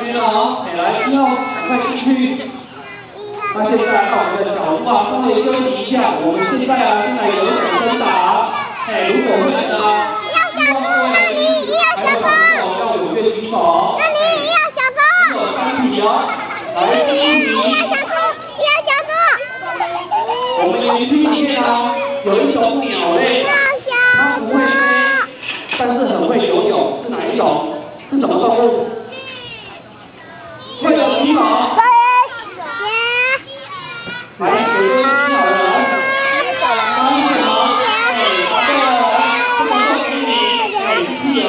OK 了哦，来，之后赶快进去。那现在到我们的脚步啊，稍微休息一下。我们现在啊，正在有氧伸展。如果会的，希望各位来宾还有小朋友要踊跃举手。如果单体哦，来第一名。我们园区里面啊，有一种鸟类，它不会飞，但是很会游泳，是哪一种？是什么动物？会有举手。来，有些听好了，答应什么？答对了，这个送给你，企鹅，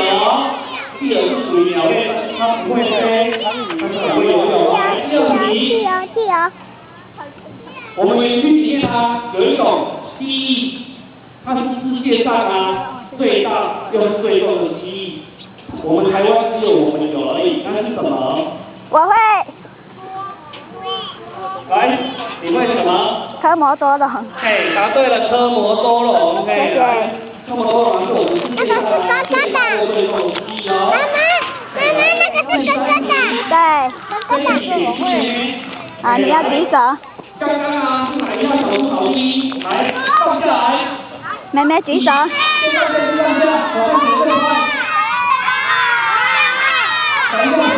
企鹅是属于鸟类，它不会飞，但是很会游泳。来，第二题。我们园区里面啊，有一种蜥蜴，它是世界上啊最大又是最重的蜥蜴，我们台湾只有我们有而已，那是什么？我会。来，你会什么？科摩多龙。答对了，科摩多龙。来，科摩多龙是我们世界上最大又最重的蜥蜴哦。那个是哥哥的。对。这一题我会。啊，你要举手。刚刚啊，是哪一项小考题？来，放下来。妹妹举手。现在放下，我再举最快。等一下。